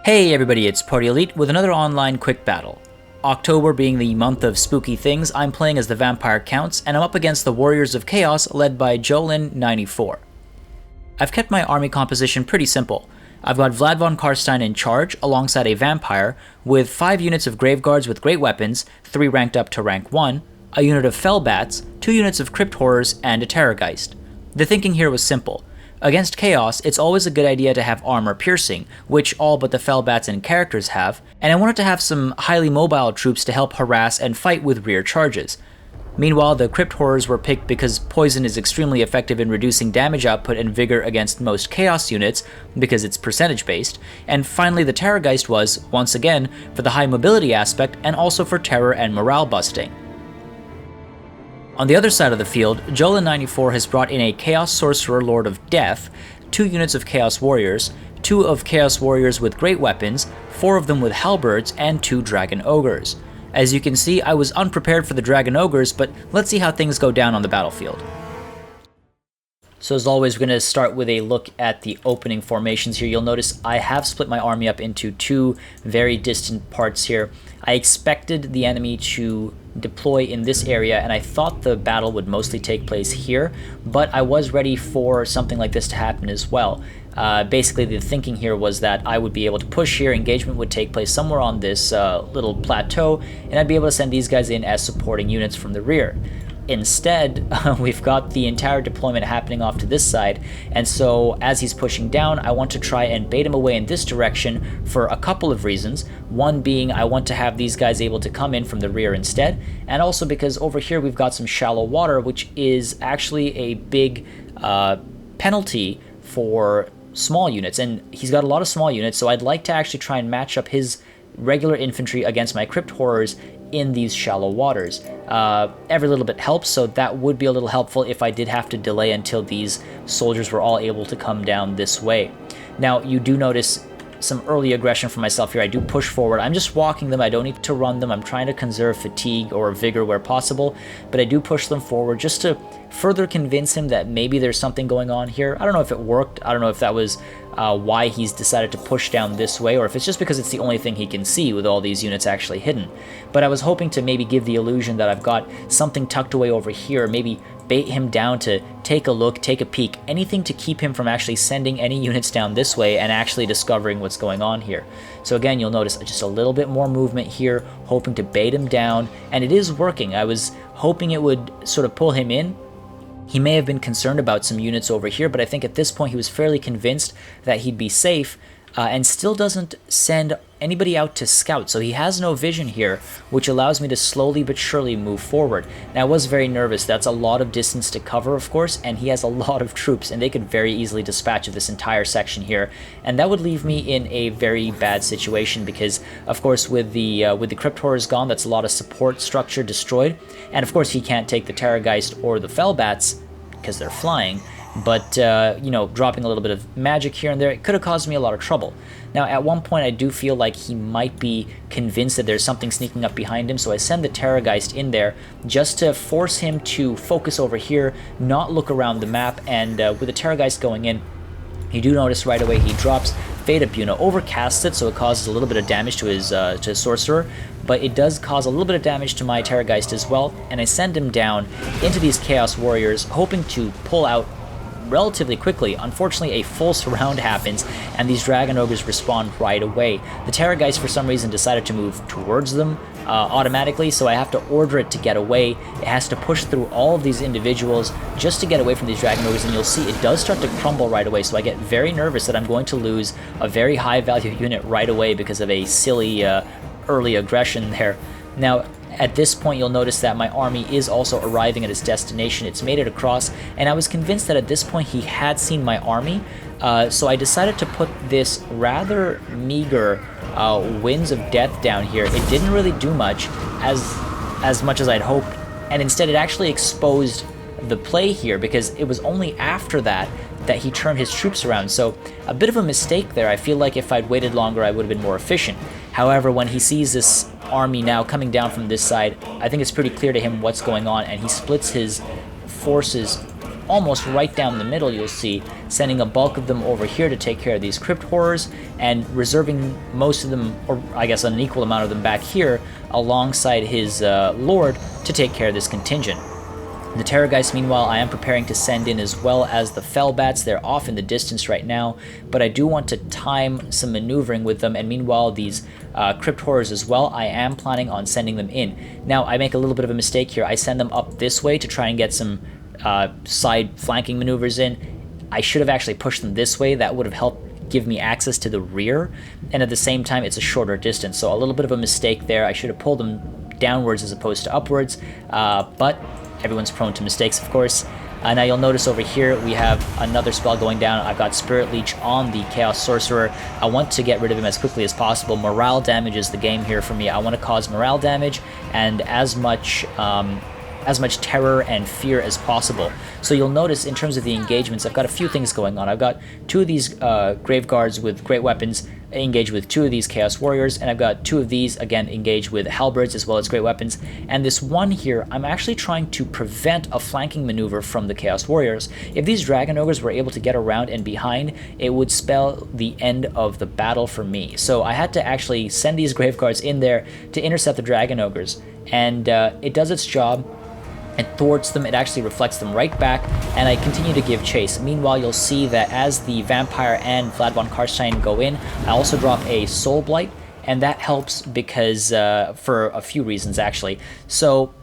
Hey everybody, it's Party Elite with another online quick battle. October being the month of spooky things, I'm playing as the Vampire Counts, and I'm up against the Warriors of Chaos led by Jolin94. I've kept my army composition pretty simple. I've got Vlad von Karstein in charge, alongside a Vampire, with 5 units of Graveguards with great weapons, 3 ranked up to rank 1, a unit of Fellbats, 2 units of Crypt Horrors, and a Terrorgeist. The thinking here was simple. Against Chaos, it's always a good idea to have armor piercing, which all but the Fellbats and characters have, and I wanted to have some highly mobile troops to help harass and fight with rear charges. Meanwhile, the Crypt Horrors were picked because poison is extremely effective in reducing damage output and vigor against most Chaos units, because it's percentage based, and finally the Terrorgeist was, once again, for the high mobility aspect and also for terror and morale busting. On the other side of the field, Jolin94 has brought in a Chaos Sorcerer Lord of Death, 2 units of Chaos Warriors, 2 of Chaos Warriors with great weapons, 4 of them with halberds, and 2 Dragon Ogres. As you can see, I was unprepared for the Dragon Ogres, but let's see how things go down on the battlefield. So as always, we're going to start with a look at the opening formations here. You'll notice I have split my army up into 2 very distant parts here. I expected the enemy to deploy in this area, and I thought the battle would mostly take place here, but I was ready for something like this to happen as well. Basically, the thinking here was that I would be able to push here, engagement would take place somewhere on this little plateau, and I'd be able to send these guys in as supporting units from the rear. Instead, we've got the entire deployment happening off to this side, and so as he's pushing down, I want to try and bait him away in this direction for a couple of reasons. One being I want to have these guys able to come in from the rear instead, and also because over here we've got some shallow water, which is actually a big penalty for small units, and he's got a lot of small units, so I'd like to actually try and match up his regular infantry against my Crypt Horrors in these shallow waters. Every little bit helps, so that would be a little helpful if I did have to delay until these soldiers were all able to come down this way. Now, you do notice some early aggression from myself here. I do push forward. I'm just walking them. I don't need to run them. I'm trying to conserve fatigue or vigor where possible, but I do push them forward just to further convince him that maybe there's something going on here. I don't know if it worked. I don't know if that was why he's decided to push down this way, or if it's just because it's the only thing he can see with all these units actually hidden. But I was hoping to maybe give the illusion that I've got something tucked away over here, maybe bait him down to take a look, take a peek, anything to keep him from actually sending any units down this way and actually discovering what's going on here. So again, you'll notice just a little bit more movement here, hoping to bait him down, and it is working. I was hoping it would sort of pull him in. He may have been concerned about some units over here, but I think at this point he was fairly convinced that he'd be safe, and still doesn't send anybody out to scout, so he has no vision here, which allows me to slowly but surely move forward. Now, I was very nervous. That's a lot of distance to cover, of course, and he has a lot of troops, and they could very easily dispatch this entire section here, and that would leave me in a very bad situation because, of course, with the Crypt Horrors gone, that's a lot of support structure destroyed, and of course he can't take the Terrorgeist or the Fellbats because they're flying. But, you know, dropping a little bit of magic here and there, it could have caused me a lot of trouble. Now, at one point, I do feel like he might be convinced that there's something sneaking up behind him, so I send the Terrorgeist in there just to force him to focus over here, not look around the map, and with the Terrorgeist going in, you do notice right away he drops Fate Abuna, overcasts it, so it causes a little bit of damage to his Sorcerer, but it does cause a little bit of damage to my Terrorgeist as well, and I send him down into these Chaos Warriors, hoping to pull out relatively quickly. Unfortunately, a full surround happens, and these Dragon Ogres respond right away. The Terrorgeist, for some reason, decided to move towards them automatically, so I have to order it to get away. It has to push through all of these individuals just to get away from these Dragon Ogres, and you'll see it does start to crumble right away, so I get very nervous that I'm going to lose a very high-value unit right away because of a silly early aggression there. Now, at this point, you'll notice that my army is also arriving at its destination. It's made it across, and I was convinced that at this point he had seen my army, so I decided to put this rather meager Winds of Death down here. It didn't really do much, as much as I'd hoped, and instead it actually exposed the play here, because it was only after that he turned his troops around. So a bit of a mistake there. I feel like if I'd waited longer, I would have been more efficient. However, when he sees this army now coming down from this side, I think it's pretty clear to him what's going on, and he splits his forces almost right down the middle, you'll see, sending a bulk of them over here to take care of these Crypt Horrors, and reserving most of them, or I guess an equal amount of them back here, alongside his Lord to take care of this contingent. The Terrorgeist, meanwhile, I am preparing to send in, as well as the Fellbats. They're off in the distance right now, but I do want to time some maneuvering with them, and meanwhile these Crypt Horrors as well, I am planning on sending them in. Now, I make a little bit of a mistake here. I send them up this way to try and get some side flanking maneuvers in. I should have actually pushed them this way. That would have helped give me access to the rear, and at the same time it's a shorter distance, so a little bit of a mistake there. I should have pulled them downwards as opposed to upwards, but everyone's prone to mistakes, of course. Now you'll notice over here we have another spell going down. I've got Spirit Leech on the Chaos Sorcerer. I want to get rid of him as quickly as possible. Morale damage is the game here for me. I want to cause morale damage and as much terror and fear as possible. So you'll notice in terms of the engagements, I've got a few things going on. I've got two of these Grave Guards with great weapons engage with two of these Chaos Warriors, and I've got two of these, again, engage with Halberds as well as great weapons. And this one here, I'm actually trying to prevent a flanking maneuver from the Chaos Warriors. If these Dragon Ogres were able to get around and behind, it would spell the end of the battle for me. So I had to actually send these Grave Guards in there to intercept the Dragon Ogres, and it does its job. It thwarts them, it actually reflects them right back, and I continue to give chase. Meanwhile, you'll see that as the Vampire and Vlad von Karstein go in, I also drop a Soul Blight, and that helps because, for a few reasons actually. So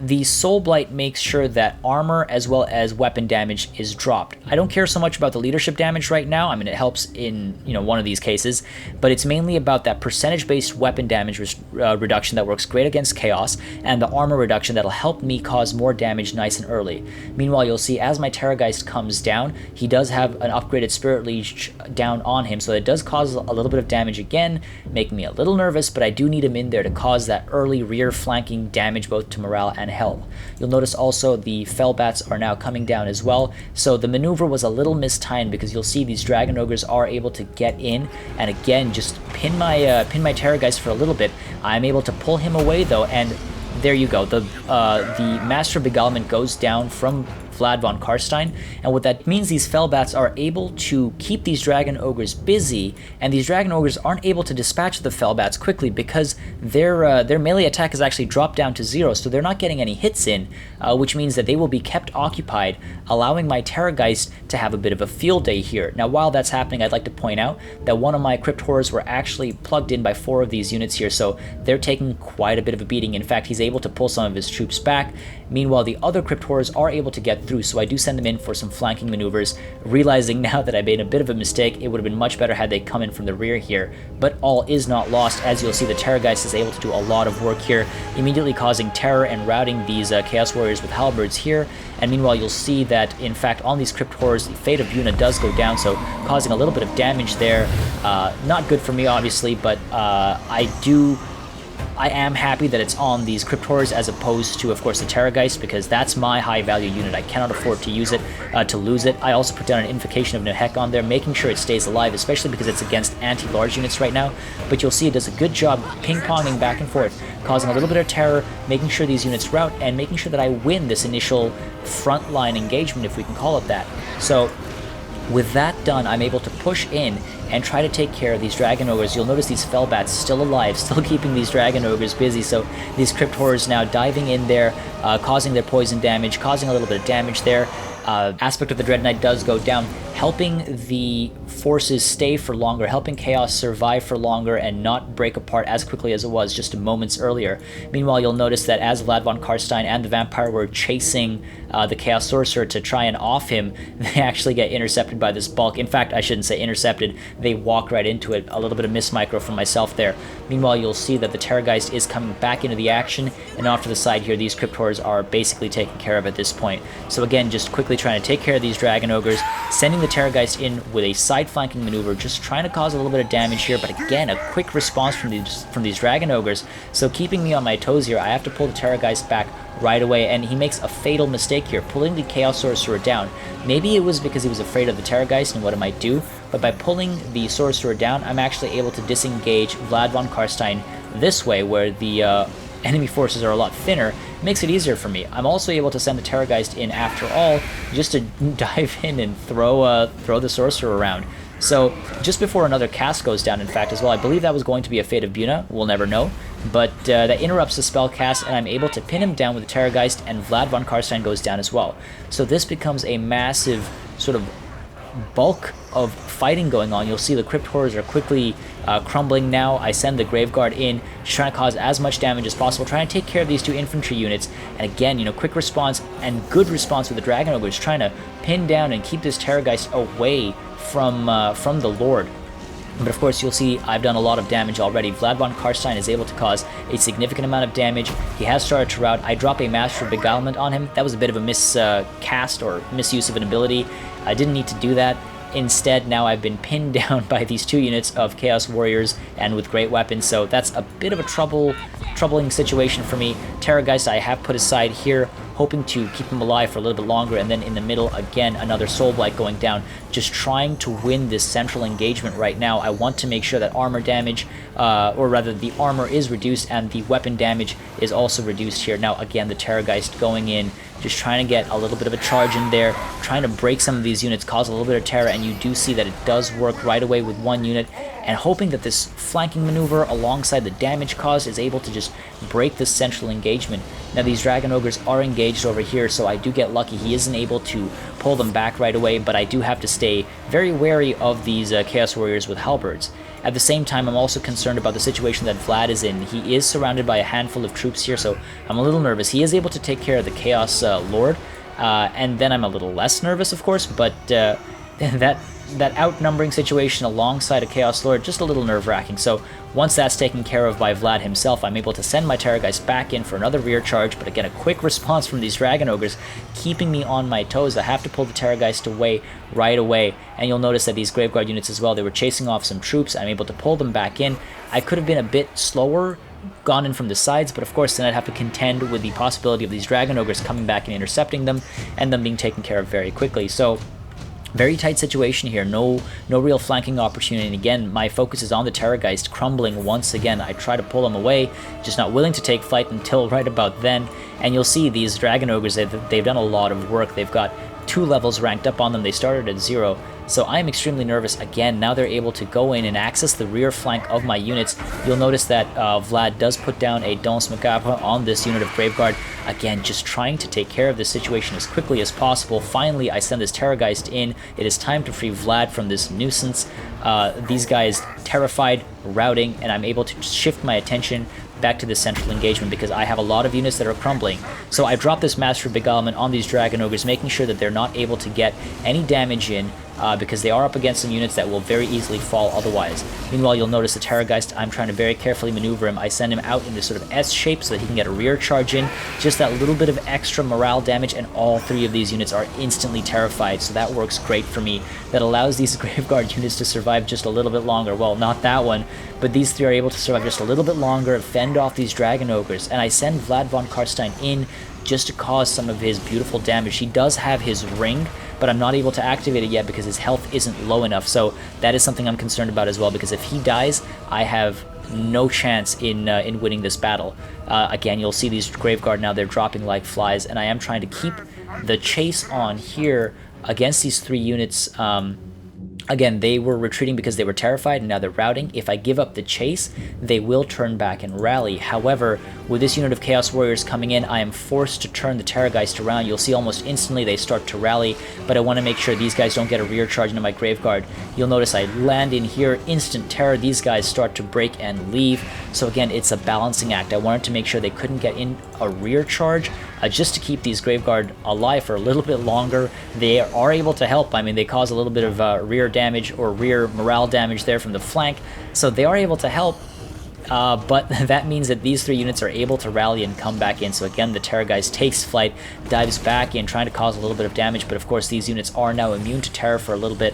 the Soul Blight makes sure that armor as well as weapon damage is dropped. I don't care so much about the leadership damage right now. I mean, it helps in, one of these cases, but it's mainly about that percentage-based weapon damage reduction that works great against Chaos, and the armor reduction that'll help me cause more damage nice and early. Meanwhile, you'll see as my Terrorgeist comes down, he does have an upgraded Spirit Leech down on him, so it does cause a little bit of damage again, making me a little nervous, but I do need him in there to cause that early rear flanking damage both to morale and health. You'll notice also the Fellbats are now coming down as well, so the maneuver was a little mistimed because you'll see these Dragon Ogres are able to get in and again just pin my Terrorgeist for a little bit. I'm able to pull him away though, and there you go. The Master of Beguilement goes down from Vlad von Karstein, and what that means, these Fellbats are able to keep these Dragon Ogres busy, and these Dragon Ogres aren't able to dispatch the Fellbats quickly because their melee attack is actually dropped down to 0, so they're not getting any hits in, which means that they will be kept occupied, allowing my Terrorgeist to have a bit of a field day here. Now, while that's happening, I'd like to point out that one of my Crypt Horrors were actually plugged in by 4 of these units here, so they're taking quite a bit of a beating. In fact, he's able to pull some of his troops back. Meanwhile, the other Crypt Horrors are able to get through, so I do send them in for some flanking maneuvers, realizing now that I made a bit of a mistake. It would have been much better had they come in from the rear here, but all is not lost. As you'll see, the Terrorgeist is able to do a lot of work here, immediately causing terror and routing these Chaos Warriors with Halberds here. And meanwhile, you'll see that, in fact, on these Crypt Horrors, the Fate of Yuna does go down, so causing a little bit of damage there. Not good for me, obviously, but I am happy that it's on these Crypt Horrors as opposed to, of course, the Terrorgeist, because that's my high-value unit. I cannot afford to use it, to lose it. I also put down an Invocation of Nehek on there, making sure it stays alive, especially because it's against anti-large units right now. But you'll see it does a good job ping-ponging back and forth, causing a little bit of terror, making sure these units rout, and making sure that I win this initial frontline engagement, if we can call it that. So with that done, I'm able to push in and try to take care of these Dragon Ogres. You'll notice these Fellbats still alive, still keeping these Dragon Ogres busy, so these Crypt Horrors now diving in there, causing their poison damage, causing a little bit of damage there. Aspect of the Dread Knight does go down, helping the forces stay for longer, helping Chaos survive for longer and not break apart as quickly as it was just moments earlier. Meanwhile, you'll notice that as Vlad von Karstein and the Vampire were chasing the Chaos Sorcerer to try and off him, they actually get intercepted by this bulk. In fact, I shouldn't say intercepted, they walk right into it. A little bit of miss micro from myself there. Meanwhile, you'll see that the Terrorgeist is coming back into the action, and off to the side here, these Crypt Horrors are basically taken care of at this point. So again, just quickly trying to take care of these Dragon Ogres, sending the Terrorgeist in with a side flanking maneuver, just trying to cause a little bit of damage here, but again, a quick response from these Dragon Ogres, so keeping me on my toes here. I have to pull the Terrorgeist back right away, and he makes a fatal mistake here, pulling the Chaos Sorcerer down. Maybe it was because he was afraid of the Terrorgeist and what it might do, but by pulling the Sorcerer down, I'm actually able to disengage Vlad von Karstein this way, where the enemy forces are a lot thinner, it makes it easier for me. I'm also able to send the Terrorgeist in after all, just to dive in and throw the Sorcerer around. So just before another cast goes down, in fact, as well, I believe that was going to be a Fate of Buna, we'll never know, but that interrupts the spell cast, and I'm able to pin him down with the Terrorgeist, and Vlad von Karstein goes down as well. So this becomes a massive sort of bulk of fighting going on. You'll see the Crypt Horrors are quickly crumbling now. I send the Graveguard in, just trying to cause as much damage as possible, trying to take care of these two infantry units. And again, you know, quick response and good response with the Dragon Ogres, trying to pin down and keep this Terrorgeist away from the Lord. But of course, you'll see I've done a lot of damage already. Vlad von Karstein is able to cause a significant amount of damage. He has started to rout. I drop a Master of Beguilement on him. That was a bit of a miscast or misuse of an ability. I didn't need to do that. Instead, now I've been pinned down by these two units of Chaos Warriors and with great weapons, so that's a bit of a troubling situation for me. Terrorgeist I have put aside here, hoping to keep him alive for a little bit longer, and then in the middle, again, another Soul Blight going down, just trying to win this central engagement right now. I want to make sure that armor damage, or rather the armor is reduced and the weapon damage is also reduced here. Now, again, the Terrorgeist going in, just trying to get a little bit of a charge in there, trying to break some of these units, cause a little bit of terror, and you do see that it does work right away with one unit, and hoping that this flanking maneuver alongside the damage caused is able to just break this central engagement. Now these Dragon Ogres are engaged over here, so I do get lucky. He isn't able to pull them back right away, but I do have to stay very wary of these Chaos Warriors with halberds. At the same time, I'm also concerned about the situation that Vlad is in. He is surrounded by a handful of troops here, so I'm a little nervous. He is able to take care of the Chaos Lord, and then I'm a little less nervous, of course, but that outnumbering situation alongside a Chaos Lord, just a little nerve-wracking. So once that's taken care of by Vlad himself, I'm able to send my Terrorgeist back in for another rear charge, but again, a quick response from these Dragon Ogres, keeping me on my toes. I have to pull the Terrorgeist away right away, and you'll notice that these Graveguard units as well, they were chasing off some troops. I'm able to pull them back in. I could have been a bit slower, gone in from the sides, but of course then I'd have to contend with the possibility of these Dragon Ogres coming back and intercepting them, and them being taken care of very quickly. So very tight situation here, no real flanking opportunity, and again, my focus is on the Terrorgeist crumbling once again. I try to pull him away, just not willing to take flight until right about then, and you'll see these Dragon Ogres, they've done a lot of work. They've got 2 levels ranked up on them. They started at 0, so I'm extremely nervous. Again, now they're able to go in and access the rear flank of my units. You'll notice that Vlad does put down a Danse Macabre on this unit of Graveguard. Again, just trying to take care of this situation as quickly as possible. Finally, I send this Terrorgeist in. It is time to free Vlad from this nuisance. These guys terrified, routing, and I'm able to shift my attention back to the central engagement because I have a lot of units that are crumbling. So I drop this Master of Beguilement on these Dragon Ogres, making sure that they're not able to get any damage in, because they are up against some units that will very easily fall otherwise. Meanwhile, you'll notice the Terrorgeist, I'm trying to very carefully maneuver him. I send him out in this sort of S shape so that he can get a rear charge in, just that little bit of extra morale damage, and all 3 of these units are instantly terrified, so that works great for me. That allows these Graveguard units to survive just a little bit longer. Well, not that one, but these 3 are able to survive just a little bit longer, fend off these Dragon Ogres, and I send Vlad von Karstein in just to cause some of his beautiful damage. He does have his ring, but I'm not able to activate it yet because his health isn't low enough, so that is something I'm concerned about as well, because if he dies, I have no chance in winning this battle. Again, you'll see these Graveguard now, they're dropping like flies, and I am trying to keep the chase on here against these 3 units. Again, they were retreating because they were terrified, and now they're routing. If I give up the chase, they will turn back and rally. However, with this unit of Chaos Warriors coming in, I am forced to turn the Terrorgeist around. You'll see almost instantly they start to rally, but I want to make sure these guys don't get a rear charge into my Graveguard. You'll notice I land in here, instant terror. These guys start to break and leave. So again, it's a balancing act. I wanted to make sure they couldn't get in a rear charge, just to keep these Graveguard alive for a little bit longer. They are able to help. I mean, they cause a little bit of rear damage or rear morale damage there from the flank, so they are able to help. But that means that these 3 units are able to rally and come back in. So again, the Terrorgeist takes flight, dives back in, trying to cause a little bit of damage, but of course these units are now immune to terror for a little bit,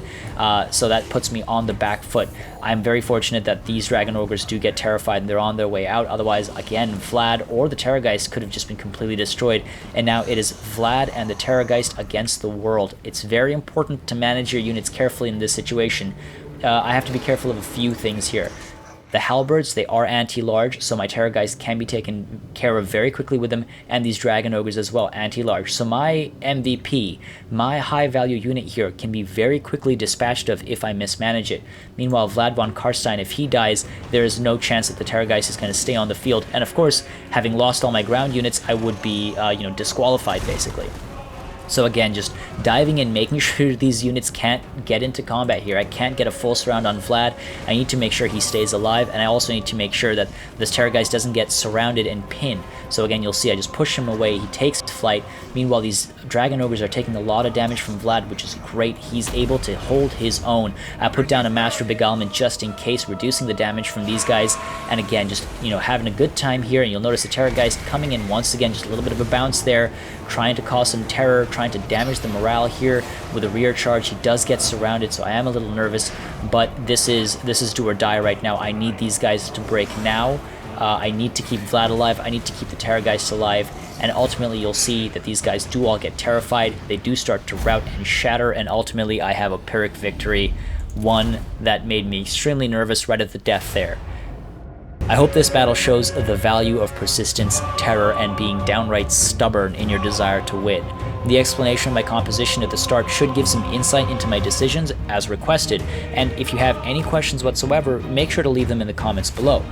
so that puts me on the back foot. I'm very fortunate that these Dragon Ogres do get terrified and they're on their way out. Otherwise, again, Vlad or the Terrorgeist could have just been completely destroyed, and now it is Vlad and the Terrorgeist against the world. It's very important to manage your units carefully in this situation. I have to be careful of a few things here. The halberds, they are anti-large, so my Terrorgeist can be taken care of very quickly with them, and these Dragon Ogres as well, anti-large. So my MVP, my high-value unit here, can be very quickly dispatched of if I mismanage it. Meanwhile, Vlad von Karstein, if he dies, there is no chance that the Terrorgeist is going to stay on the field. And of course, having lost all my ground units, I would be, disqualified, basically. So again, just diving in, making sure these units can't get into combat here. I can't get a full surround on Vlad. I need to make sure he stays alive, and I also need to make sure that this Terrorgeist doesn't get surrounded and pinned. So again, you'll see I just push him away, he takes flight. Meanwhile, these Dragon Ogres are taking a lot of damage from Vlad, which is great. He's able to hold his own. I put down a Master Beguilement just in case, reducing the damage from these guys. And again, just, having a good time here, and you'll notice the Terrorgeist coming in once again, just a little bit of a bounce there, trying to cause some terror, trying to damage the morale here with a rear charge. He does get surrounded, so I am a little nervous, but this is do or die right now. I need these guys to break now. I need to keep Vlad alive, I need to keep the Terrorgeist alive, and ultimately you'll see that these guys do all get terrified, they do start to rout and shatter, and ultimately I have a Pyrrhic victory, one that made me extremely nervous right at the death there. I hope this battle shows the value of persistence, terror, and being downright stubborn in your desire to win. The explanation of my composition at the start should give some insight into my decisions as requested, and if you have any questions whatsoever, make sure to leave them in the comments below.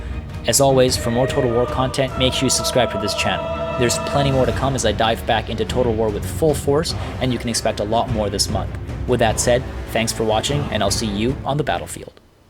As always, for more Total War content, make sure you subscribe to this channel. There's plenty more to come as I dive back into Total War with full force, and you can expect a lot more this month. With that said, thanks for watching, and I'll see you on the battlefield.